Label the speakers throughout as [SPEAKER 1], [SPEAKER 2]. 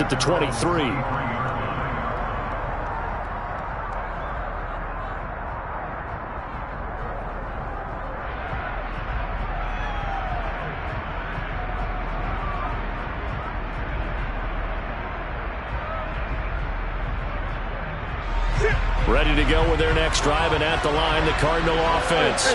[SPEAKER 1] first at the 23. Ready to go with their next drive, and at the line, the Cardinal offense.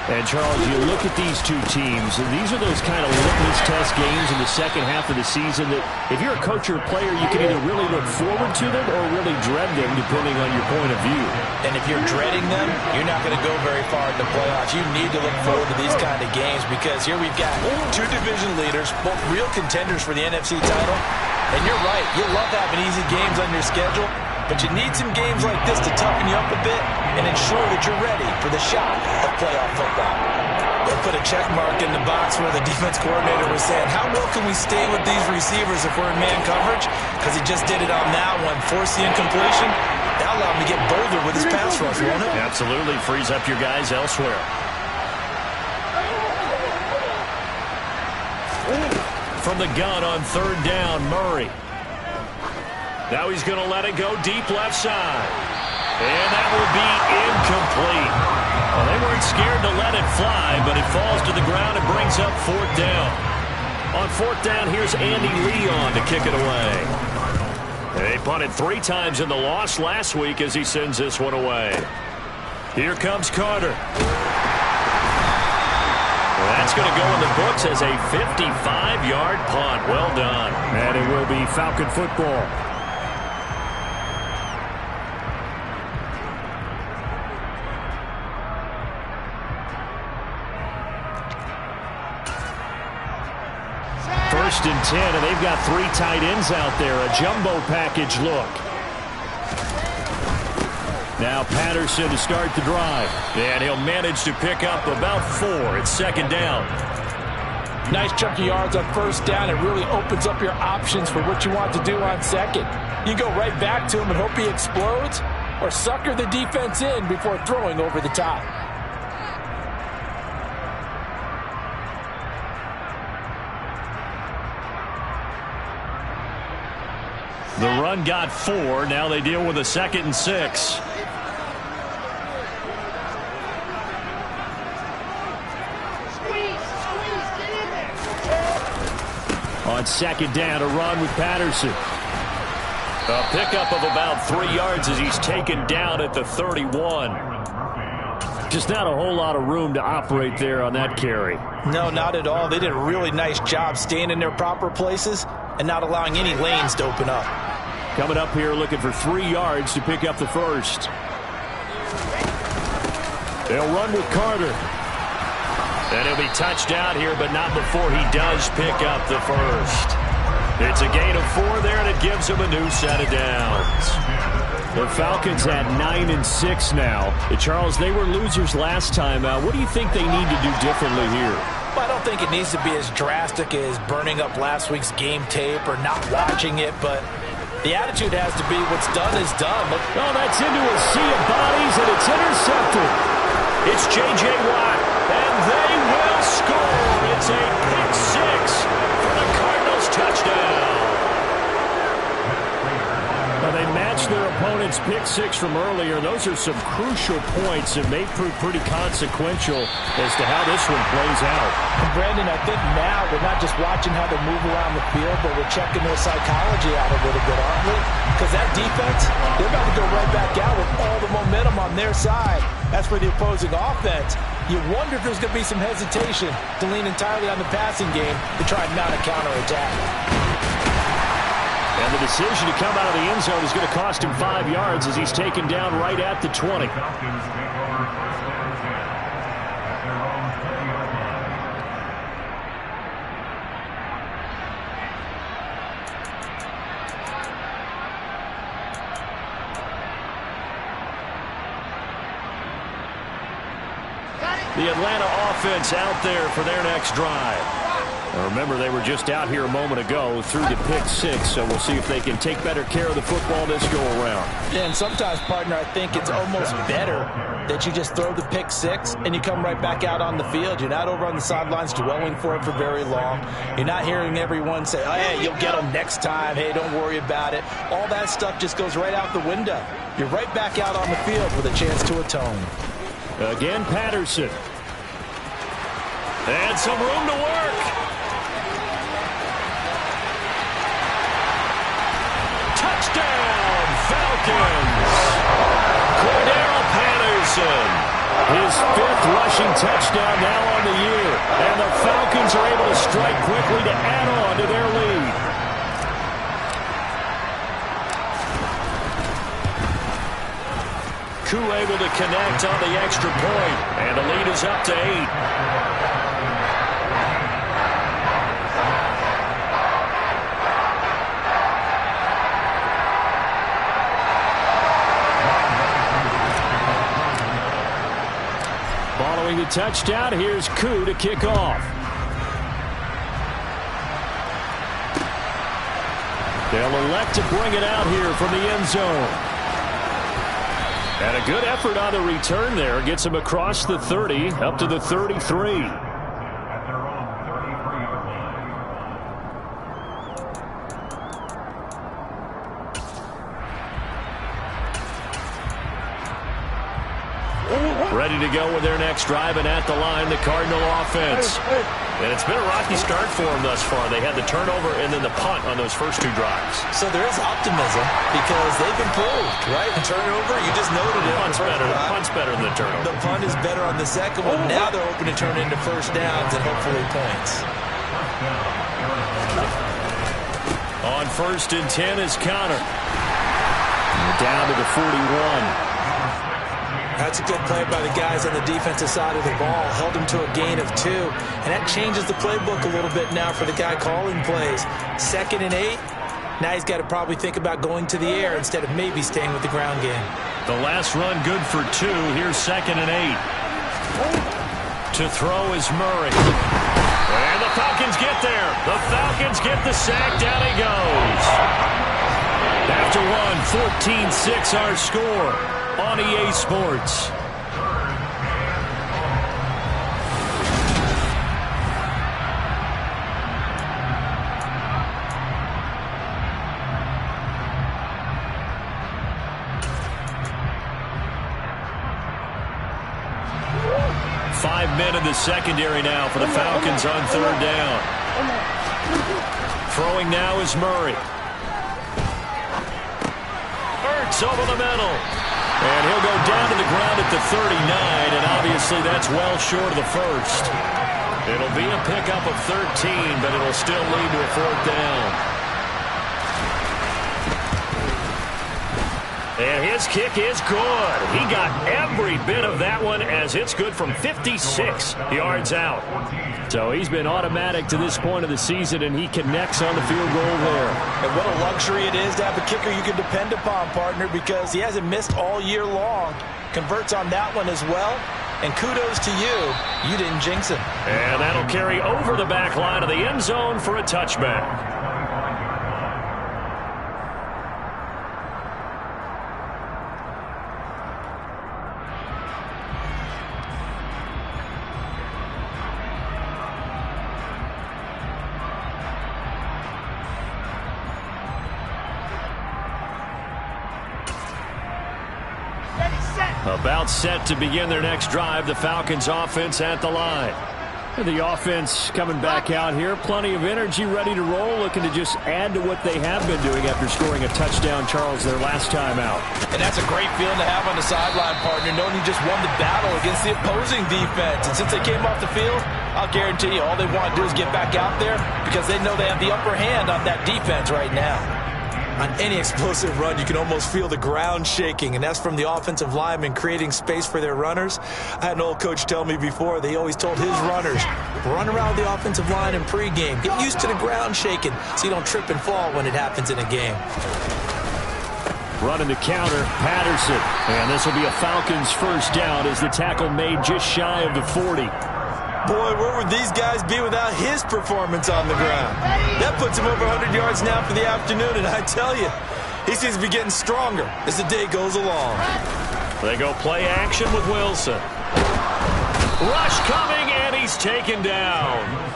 [SPEAKER 1] And, Charles, you look at these two teams, and these are those kind of litmus test games in the second half of the season that if you're a coach or a player, you can either really look forward to them or really dread them, depending on your point of view.
[SPEAKER 2] And if you're dreading them, you're not going to go very far in the playoffs. You need to look forward to these kind of games because here we've got two division leaders, both real contenders for the NFC title. And you're right, you love having easy games on your schedule. But you need some games like this to toughen you up a bit and ensure that you're ready for the shot of playoff football. They'll put a check mark in the box where the defense coordinator was saying, how well can we stay with these receivers if we're in man coverage? Because he just did it on that one, forced the incompletion. That'll allow him to get bolder with his pass rush, won't it?
[SPEAKER 1] Absolutely, frees up your guys elsewhere. From the gun on third down, Murray. Now he's going to let it go deep left side. And that will be incomplete. Well, they weren't scared to let it fly, but it falls to the ground and brings up fourth down. On fourth down, here's Andy Leon to kick it away. They punted 3 times in the loss last week as he sends this one away. Here comes Carter. That's going to go in the books as a 55-yard punt. Well done. And it will be Falcon football. First and 10, and they've got 3 tight ends out there. A jumbo package look. Now Patterson to start the drive. And he'll manage to pick up about 4. It's second down.
[SPEAKER 3] Nice chunky yards on first down. It really opens up your options for what you want to do on second. You go right back to him and hope he explodes, or sucker the defense in before throwing over the top.
[SPEAKER 1] The run got 4. Now they deal with a 2nd and 6. On second down, a run with Patterson. A pickup of about 3 yards as he's taken down at the 31. Just not a whole lot of room to operate there on that carry.
[SPEAKER 2] No, not at all. They did a really nice job staying in their proper places and not allowing any lanes to open up.
[SPEAKER 1] Coming up here looking for 3 yards to pick up the first. They'll run with Carter. And he'll be touched out here, but not before he does pick up the first. It's a gain of 4 there, and it gives him a new set of downs. The Falcons at 9-6 now. Charles, they were losers last time out. What do you think they need to do differently here?
[SPEAKER 2] Well, I don't think it needs to be as drastic as burning up last week's game tape or not watching it, but the attitude has to be what's done is done.
[SPEAKER 1] Oh, that's into a sea of bodies, and it's intercepted. It's J.J. Watt, and they will score. It's a pick 6 for the Cardinals touchdown. Now, they matched their opponent's pick 6 from earlier. Those are some crucial points that may prove pretty consequential as to how this one plays out.
[SPEAKER 3] And Brandon, I think now we're not just watching how they move around the field, but we're checking their psychology out a little bit, aren't we? Because that defense, they're about to go right back out with all the momentum on their side. As for the opposing offense, you wonder if there's going to be some hesitation to lean entirely on the passing game to try and mount a counterattack.
[SPEAKER 1] And the decision to come out of the end zone is going to cost him 5 yards as he's taken down right at the 20. The Atlanta offense out there for their next drive. Remember, they were just out here a moment ago through the pick six, so we'll see if they can take better care of the football this go-around.
[SPEAKER 3] Yeah, and sometimes, partner, I think it's almost better that you just throw the pick six and you come right back out on the field. You're not over on the sidelines dwelling for it for very long. You're not hearing everyone say, oh, hey, you'll get them next time. Hey, don't worry about it. All that stuff just goes right out the window. You're right back out on the field with a chance to atone.
[SPEAKER 1] Again, Patterson. And some room to work. Touchdown, Falcons! Cordero Patterson, his 5th rushing touchdown now on the year. And the Falcons are able to strike quickly to add on to their lead. Koo able to connect on the extra point, and the lead is up to 8. Following the touchdown, here's Koo to kick off. They'll elect to bring it out here from the end zone. And a good effort on the return there. Gets him across the 30, up to the 33. Ready to go with their next drive, and at the line, the Cardinal offense. And it's been a rocky start for them thus far. They had the turnover and then the punt on those first 2 drives.
[SPEAKER 3] So there is optimism because they've improved, right? The turnover, you just noted it.
[SPEAKER 1] The punt's better than the turnover.
[SPEAKER 3] The punt is better on the second one. Now they're hoping to turn into first downs and hopefully points.
[SPEAKER 1] On 1st and 10 is Connor. Down to the 41.
[SPEAKER 3] That's a good play by the guys on the defensive side of the ball. Held him to a gain of 2. And that changes the playbook a little bit now for the guy calling plays. 2nd and 8. Now he's got to probably think about going to the air instead of maybe staying with the ground game.
[SPEAKER 1] The last run good for 2. Here's 2nd and 8. To throw is Murray. And the Falcons get there. The Falcons get the sack. Down he goes. After one, 14-6 our score on EA Sports. Five men in the secondary now for the Falcons on 3rd down. Throwing now is Murray. Ertz over the middle. And he'll go down to the ground at the 39, and obviously that's well short of the first. It'll be a pickup of 13, but it'll still lead to a 4th down. And his kick is good. He got every bit of that one as it's good from 56 yards out. So he's been automatic to this point of the season, and he connects on the field goal there.
[SPEAKER 3] And what a luxury it is to have a kicker you can depend upon, partner, because he hasn't missed all year long. Converts on that one as well. And kudos to you. You didn't jinx him.
[SPEAKER 1] And that'll carry over the back line of the end zone for a touchback. About set to begin their next drive. The Falcons offense at the line. The offense coming back out here. Plenty of energy, ready to roll, looking to just add to what they have been doing after scoring a touchdown, Charles, their last time out.
[SPEAKER 3] And that's a great feeling to have on the sideline, partner, knowing you just won the battle against the opposing defense. And since they came off the field, I'll guarantee you all they want to do is get back out there because they know they have the upper hand on that defense right now. On any explosive run, you can almost feel the ground shaking, and that's from the offensive linemen creating space for their runners. I had an old coach tell me before, they always told his runners, run around the offensive line in pregame. Get used to the ground shaking so you don't trip and fall when it happens in a game.
[SPEAKER 1] Running the counter, Patterson. And this will be a Falcons first down as the tackle made just shy of the 40.
[SPEAKER 3] Boy, where would these guys be without his performance on the ground? That puts him over 100 yards now for the afternoon, and I tell you, he seems to be getting stronger as the day goes along.
[SPEAKER 1] They go play action with Wilson. Rush coming, and he's taken down.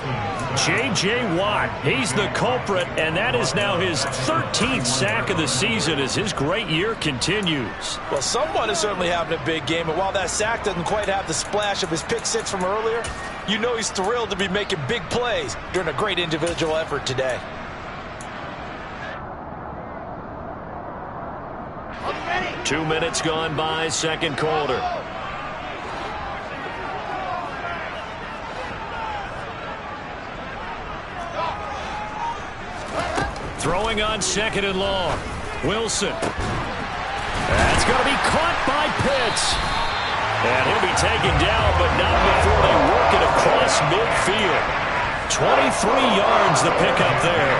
[SPEAKER 1] J.J. Watt, he's the culprit, and that is now his 13th sack of the season as his great year continues.
[SPEAKER 3] Well, someone is certainly having a big game, and while that sack doesn't quite have the splash of his pick six from earlier, you know he's thrilled to be making big plays during a great individual effort today.
[SPEAKER 1] Ready. 2 minutes gone by, second quarter. Throwing on second and long. Wilson. That's going to be caught by Pitts. And he'll be taken down, but not before they work it across midfield. 23 yards the pickup there.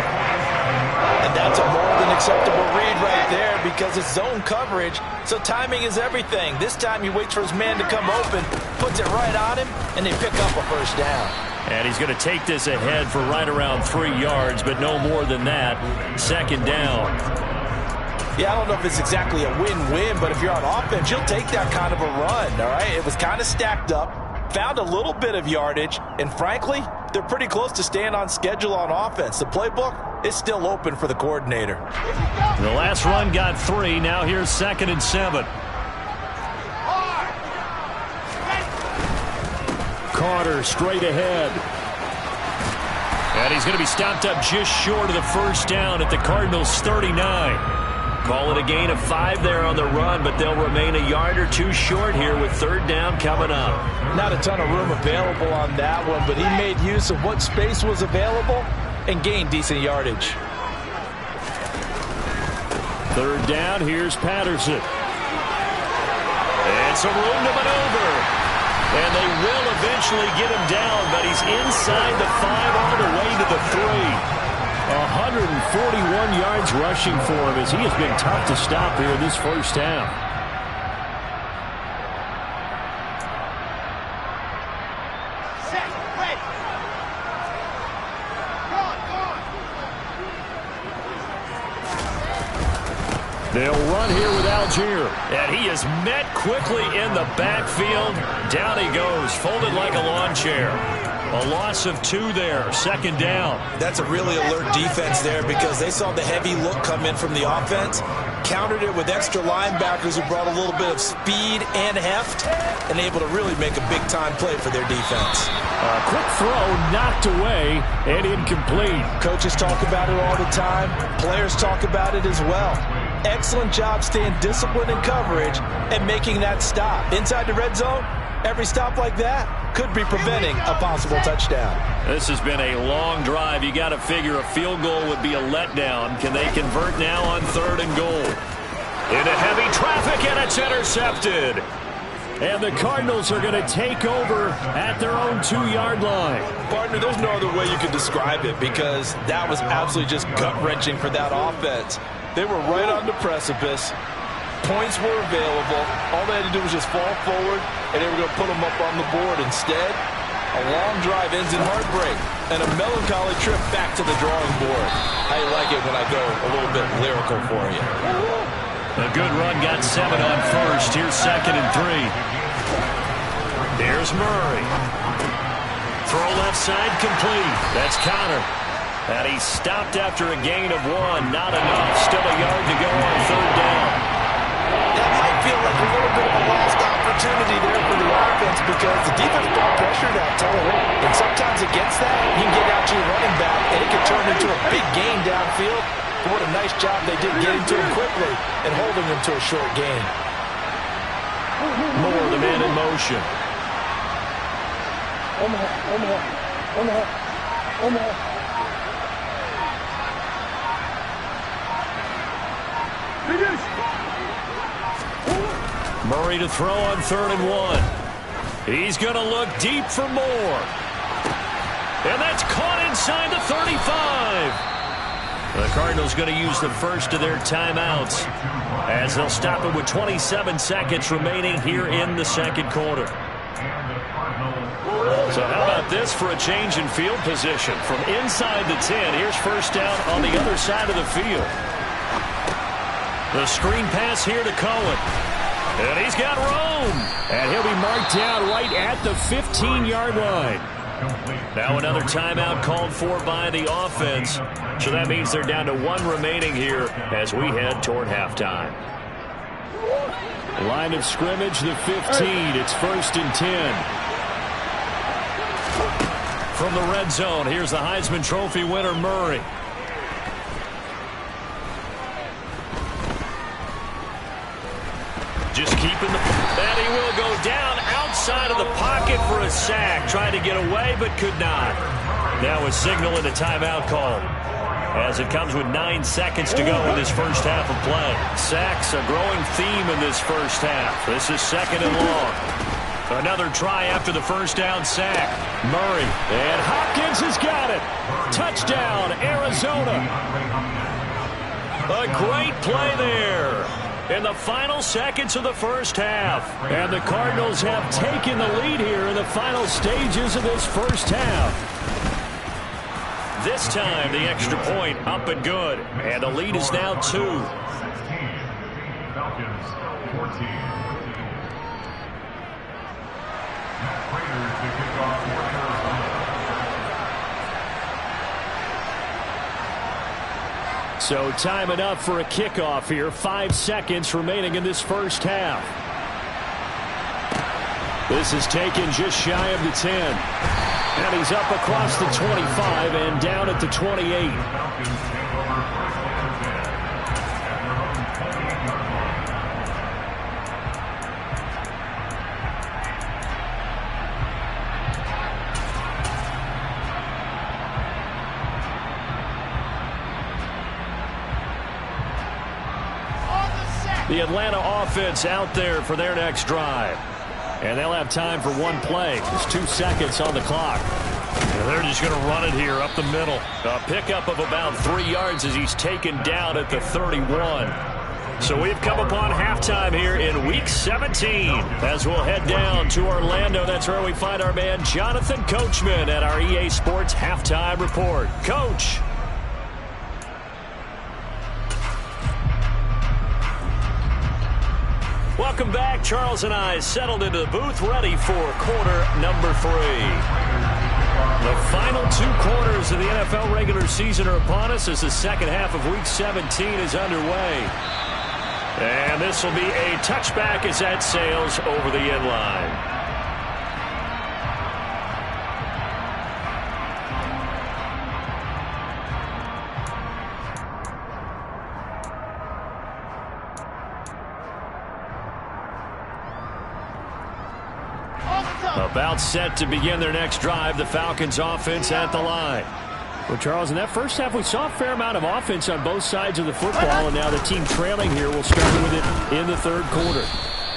[SPEAKER 3] And that's a more than acceptable read right there because it's zone coverage, so timing is everything. This time he waits for his man to come open, puts it right on him, and they pick up a first down.
[SPEAKER 1] And he's going to take this ahead for right around 3 yards, but no more than that. Second down.
[SPEAKER 3] Yeah, I don't know if it's exactly a win-win, but if you're on offense, you'll take that kind of a run, all right? It was kind of stacked up, found a little bit of yardage, and frankly, they're pretty close to staying on schedule on offense. The playbook is still open for the coordinator.
[SPEAKER 1] The last run got 3. Now here's 2nd and 7. Carter straight ahead. And he's going to be stopped up just short of the first down at the Cardinals' 39. Call it a gain of 5 there on the run, but they'll remain a yard or 2 short here with third down coming up.
[SPEAKER 3] Not a ton of room available on that one, but he made use of what space was available and gained decent yardage.
[SPEAKER 1] Third down, here's Patterson. And some room to maneuver. And they will eventually get him down, but he's inside the 5 all the way to the 3. 141 yards rushing for him as he has been tough to stop here this first half. They'll run here with Algier. And he is met quickly in the backfield. Down he goes, folded like a lawn chair. A loss of 2 there, second down.
[SPEAKER 3] That's a really alert defense there because they saw the heavy look come in from the offense, countered it with extra linebackers who brought a little bit of speed and heft, and able to really make a big-time play for their defense.
[SPEAKER 1] A quick throw knocked away and incomplete.
[SPEAKER 3] Coaches talk about it all the time. Players talk about it as well. Excellent job staying disciplined in coverage and making that stop. Inside the red zone, every stop like that could be preventing a possible touchdown.
[SPEAKER 1] This has been a long drive. You got to figure a field goal would be a letdown. Can they convert now on 3rd and goal? Into heavy traffic, and it's intercepted. And the Cardinals are going to take over at their own 2-yard line.
[SPEAKER 3] Partner, there's no other way you could describe it because that was absolutely just gut-wrenching for that offense. They were right on the precipice. Points were available. All they had to do was just fall forward, and they were going to put them up on the board. Instead, a long drive ends in heartbreak and a melancholy trip back to the drawing board. I like it when I go a little bit lyrical for you.
[SPEAKER 1] A good run got 7 on first. Here's 2nd and 3. There's Murray. Throw left side complete. That's Connor. And he's stopped after a gain of 1. Not enough. Still a yard to go on 3rd down.
[SPEAKER 3] That might feel like a little bit of a lost opportunity there for the offense because the defense brought pressure that time. And sometimes against that, you can get out to your running back, and it can turn into a big gain downfield. But what a nice job they did getting to him quickly and holding him to a short gain.
[SPEAKER 1] Moore, the man in motion. Murray to throw on 3rd and 1. He's going to look deep for Moore. And that's caught inside the 35. The Cardinals going to use the first of their timeouts as they'll stop it with 27 seconds remaining here in the second quarter. So how about this for a change in field position? From inside the 10, here's first down on the other side of the field. The screen pass here to Cohen. And he's got room. And he'll be marked down right at the 15-yard line. Now another timeout called for by the offense. So that means they're down to one remaining here as we head toward halftime. Line of scrimmage, the 15. It's first and 10. From the red zone, here's the Heisman Trophy winner, Murray. Just keeping the... And he will go down outside of the pocket for a sack. Tried to get away, but could not. Now a signal and a timeout call, as it comes with 9 seconds to go in this first half of play. Sacks, a growing theme in this first half. This is second and long. Another try after the first down sack. Murray. And Hopkins has got it. Touchdown, Arizona. A great play there in the final seconds of the first half. And the Cardinals have taken the lead here in the final stages of this first half. This time, the extra point up and good. And the lead is now 2.
[SPEAKER 4] Falcons 14. Raiders to kick off for Arizona.
[SPEAKER 1] So time enough for a kickoff here. 5 seconds remaining in this first half. This is taken just shy of the 10. And he's up across the 25 and down at the 28. The Atlanta offense out there for their next drive. And they'll have time for one play. There's 2 seconds on the clock. And they're just going to run it here up the middle. A pickup of about 3 yards as he's taken down at the 31. So we've come upon halftime here in Week 17. As we'll head down to Orlando, that's where we find our man Jonathan Coachman at our EA Sports Halftime Report. Coach. Welcome back. Charles and I settled into the booth, ready for quarter number 3. The final 2 quarters of the NFL regular season are upon us as the second half of Week 17 is underway. And this will be a touchback as that sails over the end line. About set to begin their next drive, the Falcons offense at the line. Well, Charles, in that first half, we saw a fair amount of offense on both sides of the football, and now the team trailing here will start with it in the third quarter.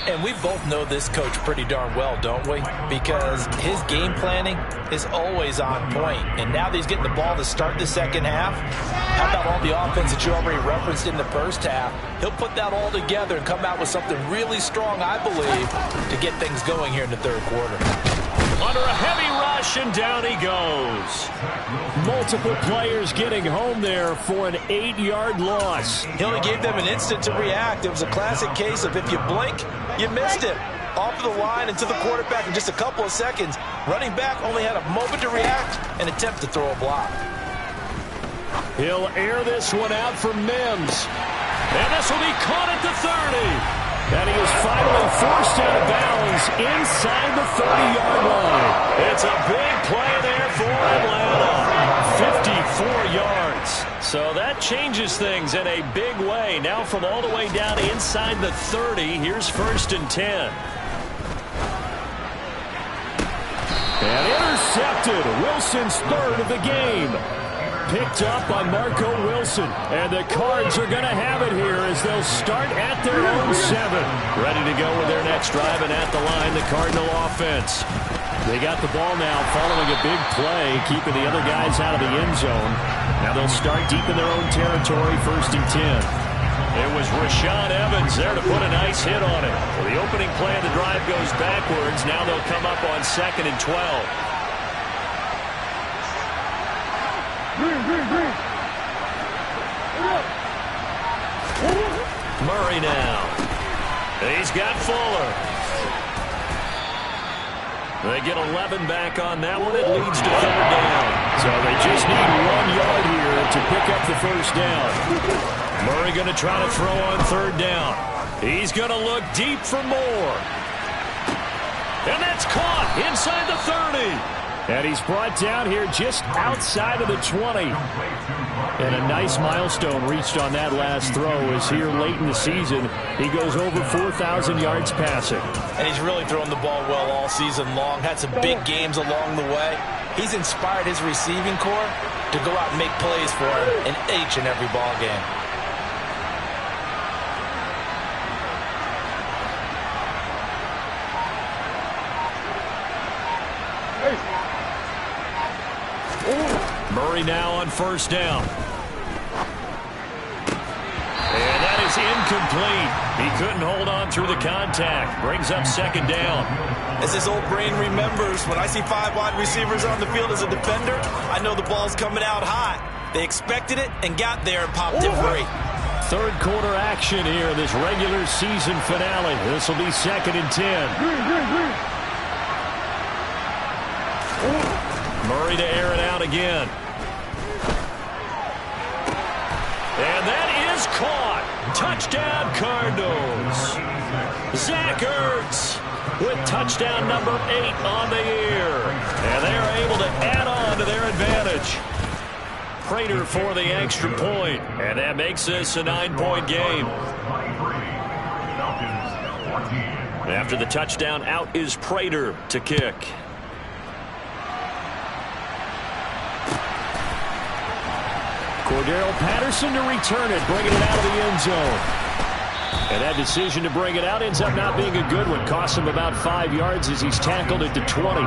[SPEAKER 2] And we both know this coach pretty darn well, don't we? Because his game planning is always on point. And now that he's getting the ball to start the second half, how about all the offense that you already referenced in the first half? He'll put that all together and come out with something really strong, I believe, to get things going here in the third quarter.
[SPEAKER 1] Under a heavy rush, and down he goes. Multiple players getting home there for an 8-yard loss.
[SPEAKER 2] He only gave them an instant to react. It was a classic case of if you blink, you missed it. Off of the line and to the quarterback in just a couple of seconds. Running back only had a moment to react and attempt to throw a block.
[SPEAKER 1] He'll air this one out for Mims. And this will be caught at the 30. And he is finally forced out of bounds inside the 30-yard line. It's a big play there for Atlanta. 54 yards. So that changes things in a big way. Now from all the way down inside the 30, here's first and 10. And intercepted. Wilson's third of the game. Picked up by Marco Wilson. And the Cards are going to have it here as they'll start at their own 7. Ready to go with their next drive, and at the line, the Cardinal offense. They got the ball now following a big play, keeping the other guys out of the end zone. Now they'll start deep in their own territory, first and 10. It was Rashaan Evans there to put a nice hit on it. Well, the opening play of the drive goes backwards. Now they'll come up on 2nd and 12. Murray now. He's got Fuller. They get 11 back on that one. It leads to 3rd down. So they just need 1 yard here to pick up the 1st down. Murray going to try to throw on 3rd down. He's going to look deep for more. And that's caught inside the 30. And he's brought down here just outside of the 20. And a nice milestone reached on that last throw as here late in the season, he goes over 4,000 yards passing.
[SPEAKER 2] And he's really thrown the ball well all season long. Had some big games along the way. He's inspired his receiving corps to go out and make plays for him in each and every ball game.
[SPEAKER 1] Murray now on 1st down. And that is incomplete. He couldn't hold on through the contact. Brings up 2nd down.
[SPEAKER 2] As his old brain remembers, when I see 5 wide receivers on the field as a defender, I know the ball's coming out hot. They expected it and got there and popped it free.
[SPEAKER 1] 3rd quarter action here, this regular season finale. This will be 2nd and 10. Murray to air it out again. And that is caught. Touchdown, Cardinals. Zach Ertz with touchdown number 8 on the year. And they are able to add on to their advantage. Prater for the extra point. And that makes this a 9-point game. After the touchdown, out is Prater to kick. Cordero Patterson to return it, bringing it out of the end zone. And that decision to bring it out ends up not being a good one. Costs him about 5 yards as he's tackled at the 20.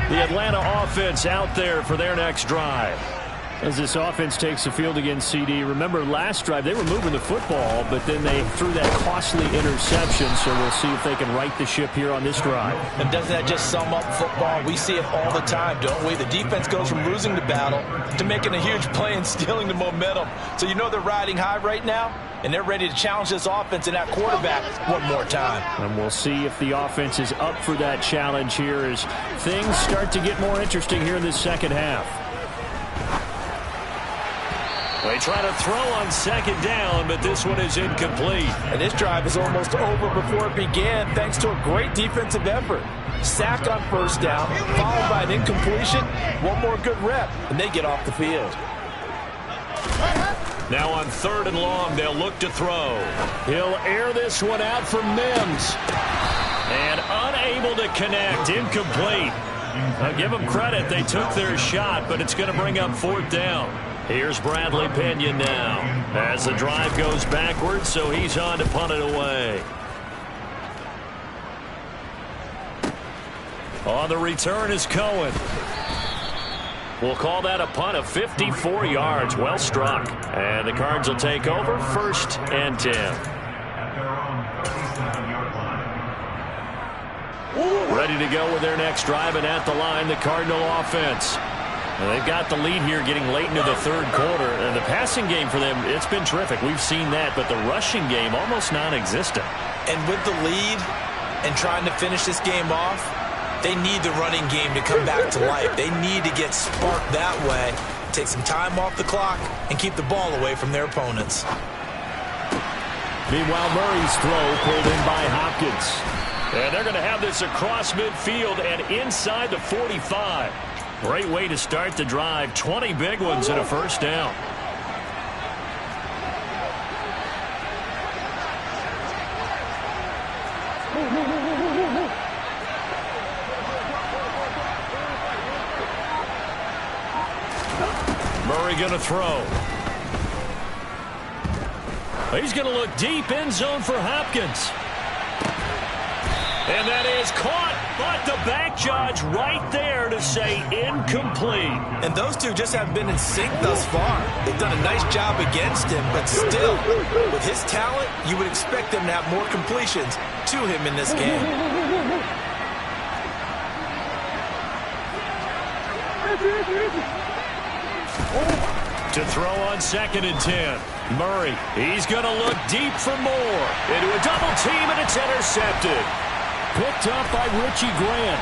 [SPEAKER 1] The Atlanta offense out there for their next drive. As this offense takes the field against CD, remember last drive they were moving the football, but then they threw that costly interception, so we'll see if they can right the ship here on this drive.
[SPEAKER 2] And doesn't that just sum up football? We see it all the time, don't we? The defense goes from losing the battle to making a huge play and stealing the momentum. So you know they're riding high right now, and they're ready to challenge this offense and that quarterback one more time.
[SPEAKER 1] And we'll see if the offense is up for that challenge here as things start to get more interesting here in this 2nd half. They try to throw on 2nd down, but this one is incomplete.
[SPEAKER 3] And this drive is almost over before it began thanks to a great defensive effort. Sack on 1st down, followed by an incompletion. One more good rep, and they get off the field.
[SPEAKER 1] Now on 3rd and long, they'll look to throw. He'll air this one out for Mims. And unable to connect, incomplete. I'll give them credit, they took their shot, but it's going to bring up 4th down. Here's Bradley Pinion now as the drive goes backwards, so he's on to punt it away. On the return is Cohen. We'll call that a punt of 54 yards. Well struck. And the Cards will take over 1st and 10. Ready to go with their next drive, and at the line, the Cardinal offense. And they've got the lead here getting late into the 3rd quarter. And the passing game for them, it's been terrific. We've seen that, but the rushing game almost non-existent.
[SPEAKER 2] And with the lead and trying to finish this game off, they need the running game to come back to life. They need to get sparked that way, take some time off the clock, and keep the ball away from their opponents.
[SPEAKER 1] Meanwhile, Murray's throw pulled in by Hopkins. And they're going to have this across midfield and inside the 45. Great way to start the drive. 20 big ones and a 1st down. Murray going to throw. He's going to look deep, end zone for Hopkins. And that is caught, but the back judge right there to say incomplete.
[SPEAKER 3] And those two just haven't been in sync thus far. They've done a nice job against him, but still, with his talent, you would expect them to have more completions to him in this game.
[SPEAKER 1] To throw on 2nd and 10. Murray, he's going to look deep for more. Into a double team, and it's intercepted. Picked up by Richie Grant.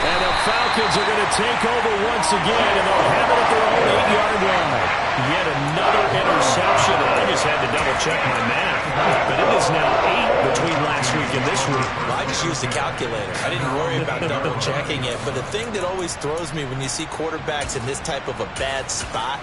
[SPEAKER 1] And the Falcons are going to take over once again, and they'll have it at their own 8-yard line. Yet another interception. I just had to double-check my math. But it is now 8 between last week and this week.
[SPEAKER 2] Well, I just used a calculator. I didn't worry about double-checking it. But the thing that always throws me when you see quarterbacks in this type of a bad spot,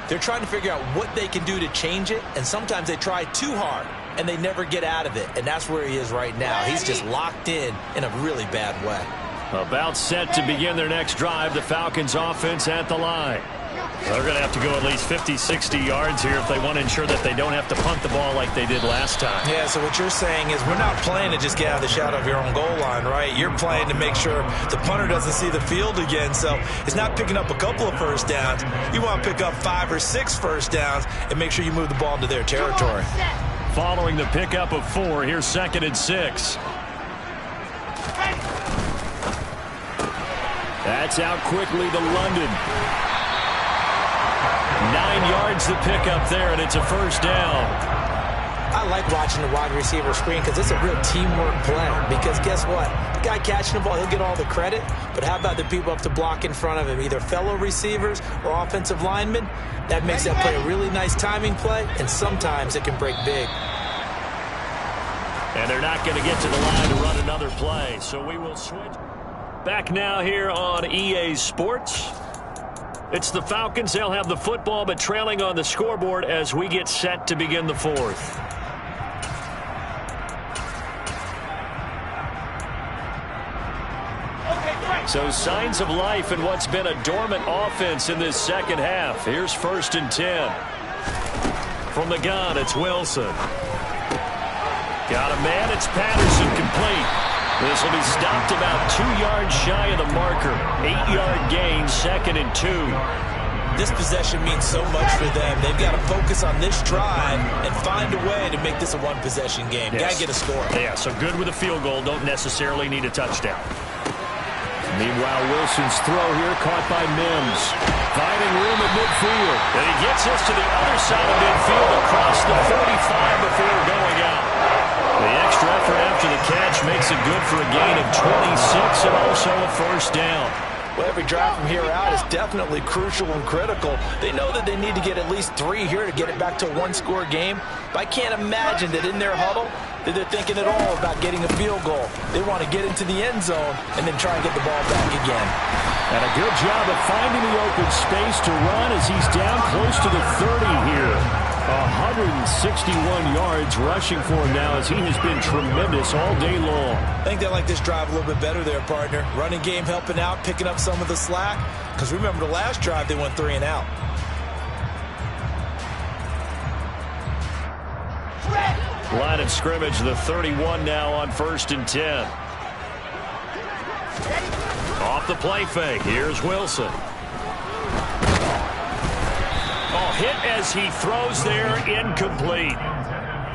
[SPEAKER 2] they're trying to figure out what they can do to change it, and sometimes they try too hard, and they never get out of it. And that's where he is right now. He's just locked in a really bad way.
[SPEAKER 1] About set to begin their next drive, the Falcons offense at the line. They're going to have to go at least 50, 60 yards here if they want to ensure that they don't have to punt the ball like they did last time.
[SPEAKER 3] Yeah, so what you're saying is we're not playing to just get out of the shadow of your own goal line, right? You're playing to make sure the punter doesn't see the field again. So it's not picking up a couple of first downs. You want to pick up 5 or 6 first downs and make sure you move the ball into their territory.
[SPEAKER 1] Following the pickup of 4, here's 2nd and 6. That's out quickly to London. 9 yards to pick up there, and it's a first down.
[SPEAKER 2] I like watching the wide receiver screen because it's a real teamwork play. Because guess what? The guy catching the ball, he'll get all the credit. But how about the people up to block in front of him, either fellow receivers or offensive linemen? That makes that play a really nice timing play, and sometimes it can break big.
[SPEAKER 1] And they're not going to get to the line to run another play, so we will switch. Back now here on EA Sports. It's the Falcons. They'll have the football, but trailing on the scoreboard as we get set to begin the 4th. So signs of life in what's been a dormant offense in this second half. Here's 1st and 10. From the gun, it's Wilson. Got a man, it's Patterson, complete. This will be stopped about 2 yards shy of the marker. 8-yard gain, 2nd and 2.
[SPEAKER 3] This possession means so much for them. They've got to focus on this drive and find a way to make this a one-possession game.
[SPEAKER 1] Yes.
[SPEAKER 3] Got to get a score.
[SPEAKER 1] Yeah, so good with a field goal. Don't necessarily need a touchdown. Meanwhile, Wilson's throw here caught by Mims. Finding room at midfield. And he gets us to the other side of midfield across the 45 before going out. The extra effort after the catch makes it good for a gain of 26 and also a first down.
[SPEAKER 3] Well, every drive from here out is definitely crucial and critical. They know that they need to get at least 3 here to get it back to a one-score game. But I can't imagine that in their huddle that they're thinking at all about getting a field goal. They want to get into the end zone and then try and get the ball back again.
[SPEAKER 1] And a good job of finding the open space to run as he's down close to the 30 here. 161 yards rushing for him now as he has been tremendous all day long.
[SPEAKER 3] I think they like this drive a little bit better there, partner. Running game helping out, picking up some of the slack. Because remember the last drive, they went 3 and out.
[SPEAKER 1] Line of scrimmage, the 31 now on 1st and 10. Off the play fake. Here's Wilson. Hit as he throws there, incomplete.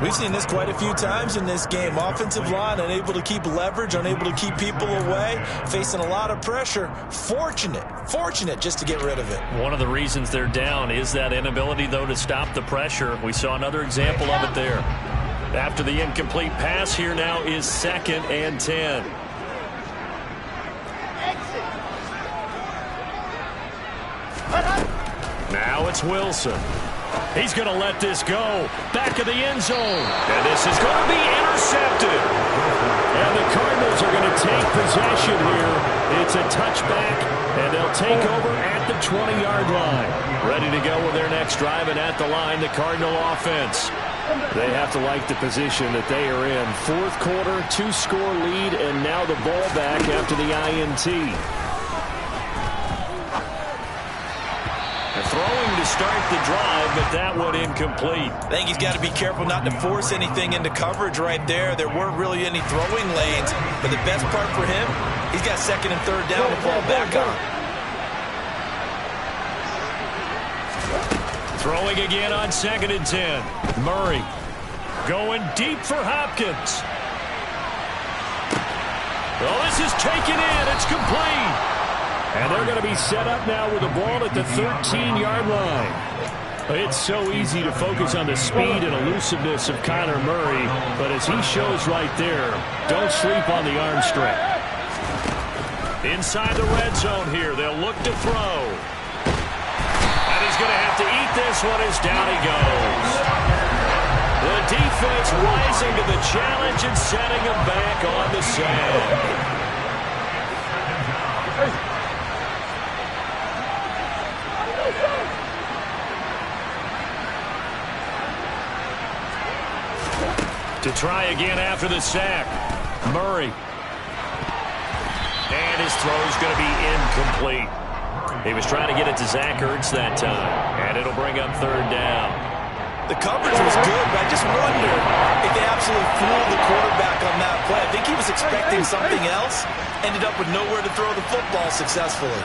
[SPEAKER 3] We've seen this quite a few times in this game. Offensive line unable to keep leverage, unable to keep people away, facing a lot of pressure. Fortunate just to get rid of it.
[SPEAKER 1] One of the reasons they're down is that inability, though, to stop the pressure. We saw another example of it there. After the incomplete pass, here now is 2nd and 10. Now it's Wilson. He's going to let this go. Back of the end zone. And this is going to be intercepted. And the Cardinals are going to take possession here. It's a touchback, and they'll take over at the 20-yard line. Ready to go with their next drive, and at the line, the Cardinal offense. They have to like the position that they are in. 4th quarter, 2-score lead, and now the ball back after the INT. The throw throwing to start the drive, but that one incomplete.
[SPEAKER 2] I think he's got to be careful not to force anything into coverage right there. There weren't really any throwing lanes, but the best part for him, he's got second and third down to fall back on.
[SPEAKER 1] Throwing again on 2nd and 10. Murray going deep for Hopkins. Oh, this is taken in. It's complete. And they're going to be set up now with the ball at the 13-yard line. It's so easy to focus on the speed and elusiveness of Kyler Murray, but as he shows right there, don't sleep on the arm strength. Inside the red zone here, they'll look to throw. And he's going to have to eat this one as down he goes. The defense rising to the challenge and setting him back on the sand. To try again after the sack. Murray. And his throw's going to be incomplete. He was trying to get it to Zach Ertz that time. And it'll bring up 3rd down.
[SPEAKER 2] The coverage was good, but I just wonder if they absolutely fooled the quarterback on that play. I think he was expecting something else. Ended up with nowhere to throw the football successfully.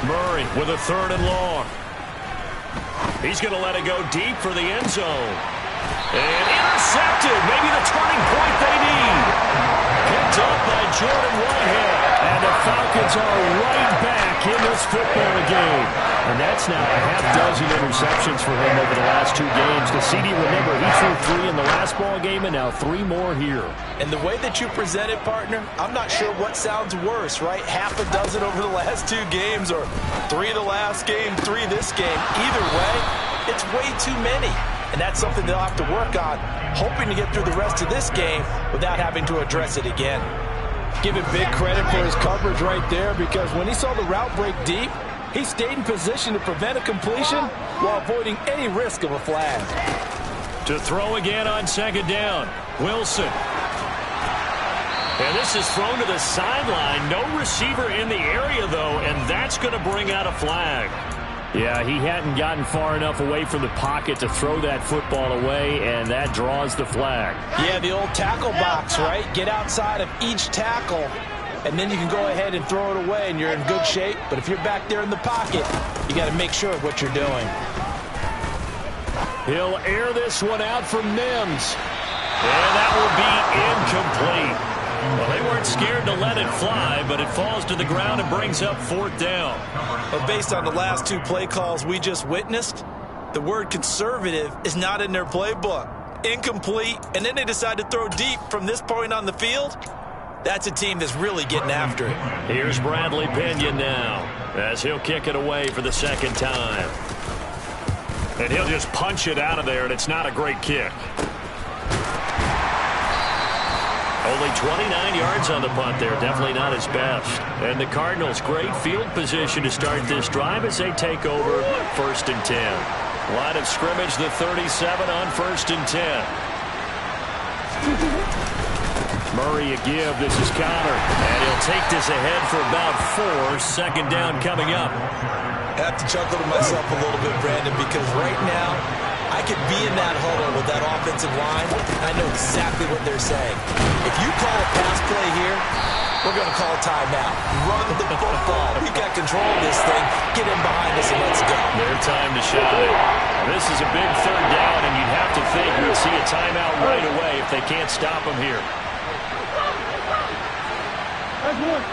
[SPEAKER 1] Murray with a 3rd and long. He's going to let it go deep for the end zone. And intercepted. Maybe the turning point they need. Picked up by Jordan Whitehead. And the Falcons are right back in this football game. And that's now a half-dozen interceptions for him over the last 2 games. Because CD, remember, he threw 3 in the last ball game and now 3 more here. And
[SPEAKER 2] the way that you present it, partner, I'm not sure what sounds worse, right? Half a dozen over the last 2 games or 3 the last game, 3 this game. Either way, it's way too many. And that's something they'll have to work on, hoping to get through the rest of this game without having to address it again.
[SPEAKER 3] Give him big credit for his coverage right there, because when he saw the route break deep, he stayed in position to prevent a completion while avoiding any risk of a flag.
[SPEAKER 1] To throw again on 2nd down, Wilson. And this is thrown to the sideline. No receiver in the area, though, and that's going to bring out a flag. Yeah, he hadn't gotten far enough away from the pocket to throw that football away, and that draws the flag.
[SPEAKER 3] Yeah, the old tackle box, right? Get outside of each tackle, and then you can go ahead and throw it away, and you're in good shape. But if you're back there in the pocket, you got to make sure of what you're doing.
[SPEAKER 1] He'll air this one out from Mims. And that will be incomplete. Well, they weren't scared to let it fly, but it falls to the ground and brings up 4th down.
[SPEAKER 2] But based on the last 2 play calls we just witnessed, the word conservative is not in their playbook. Incomplete, and then they decide to throw deep from this point on the field. That's a team that's really getting after it.
[SPEAKER 1] Here's Bradley Pinion now, as he'll kick it away for the 2nd time. And he'll just punch it out of there, and it's not a great kick. Only 29 yards on the punt there. Definitely not his best. And the Cardinals, great field position to start this drive as they take over 1st and 10. Line of scrimmage, the 37 on 1st and 10. Murray a give. This is Connor. And he'll take this ahead for about 4. 2nd down coming up.
[SPEAKER 2] I have to chuckle to myself a little bit, Brandon, because right now, I could be in that huddle with that offensive line. I know exactly what they're saying. If you call a pass play here, we're going to call a timeout. Run the football. We've got control of this thing. Get in behind us and let's go.
[SPEAKER 1] Their time to shine. This is a big 3rd down, and you'd have to think we'd see a timeout right away if they can't stop them here.
[SPEAKER 5] That's one.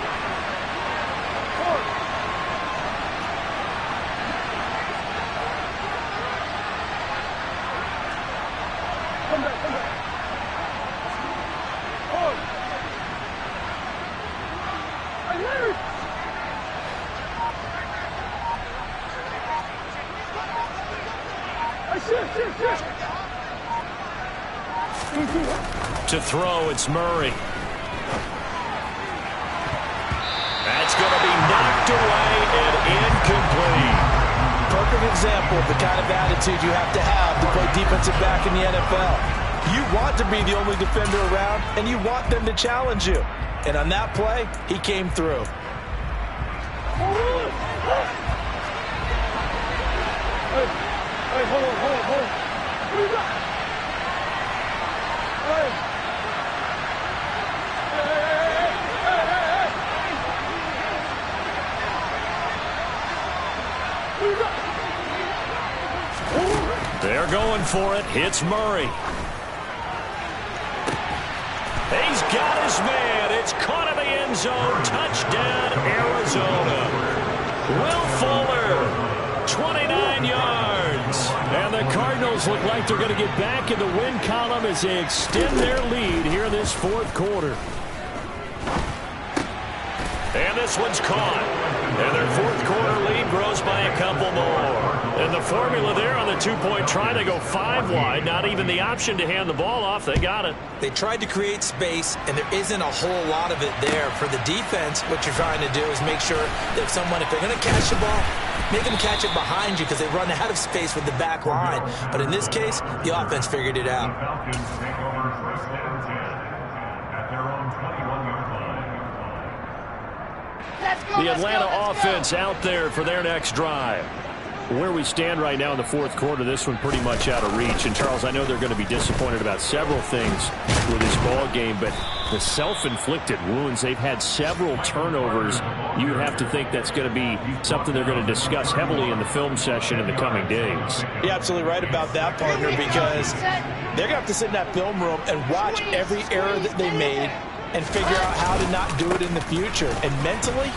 [SPEAKER 1] To throw, it's Murray. That's going to be knocked away and incomplete.
[SPEAKER 3] Perfect example of the kind of attitude you have to play defensive back in the NFL. You want to be the only defender around, and you want them to challenge you. And on that play, he came through.
[SPEAKER 5] Hey, hold on. What do you got? Hey.
[SPEAKER 1] They're going for it. Hits Murray. He's got his man. It's caught in the end zone. Touchdown, Arizona. Will Fuller, 29 yards. And the Cardinals look like they're going to get back in the win column as they extend their lead here in this fourth quarter. And this one's caught. And their fourth quarter lead grows by a couple more. And the formula there on the two-point try, they go 5 wide. Not even the option to hand the ball off. They got it.
[SPEAKER 2] They tried to create space, and there isn't a whole lot of it there. For the defense, what you're trying to do is make sure that if they're going to catch the ball, make them catch it behind you because they run out of space with the back line. But in this case, the offense figured it out.
[SPEAKER 4] The Falcons take over first and 10 at their own 21-yard line.
[SPEAKER 1] The Atlanta offense out there for their next drive. Where we stand right now in the fourth quarter, this one pretty much out of reach. And, Charles, I know they're going to be disappointed about several things with this ball game, but the self-inflicted wounds, they've had several turnovers. You have to think that's going to be something they're going to discuss heavily in the film session in the coming days.
[SPEAKER 3] You're absolutely right about that, partner, because they're going to have to sit in that film room and watch every error that they made and figure out how to not do it in the future. And mentally,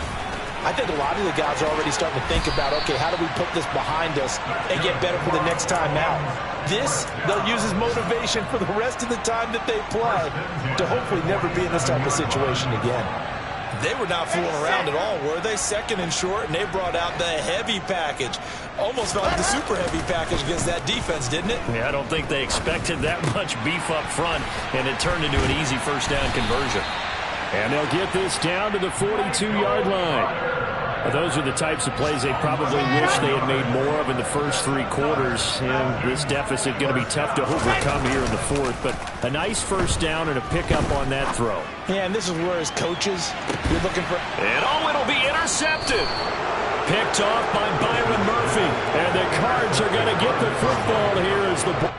[SPEAKER 3] I think a lot of the guys are already starting to think about, okay, how do we put this behind us and get better for the next time out? This, they'll use as motivation for the rest of the time that they play to hopefully never be in this type of situation again.
[SPEAKER 2] They were not fooling around at all, were they? Second and short, and they brought out the heavy package. Almost felt like the super heavy package against that defense, didn't it?
[SPEAKER 1] Yeah, I don't think they expected that much beef up front, and it turned into an easy first down conversion. And they'll get this down to the 42-yard line. Those are the types of plays they probably wish they had made more of in the first 3 quarters. And this deficit going to be tough to overcome here in the fourth. But a nice first down and a pickup on that throw.
[SPEAKER 3] Yeah, and this is where as coaches, you're looking for...
[SPEAKER 1] And it'll be intercepted. Picked off by Byron Murphy. And the Cards are going to get the football here as the ball.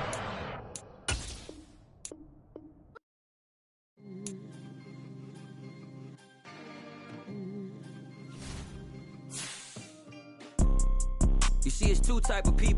[SPEAKER 6] You see, it's 2 type of people.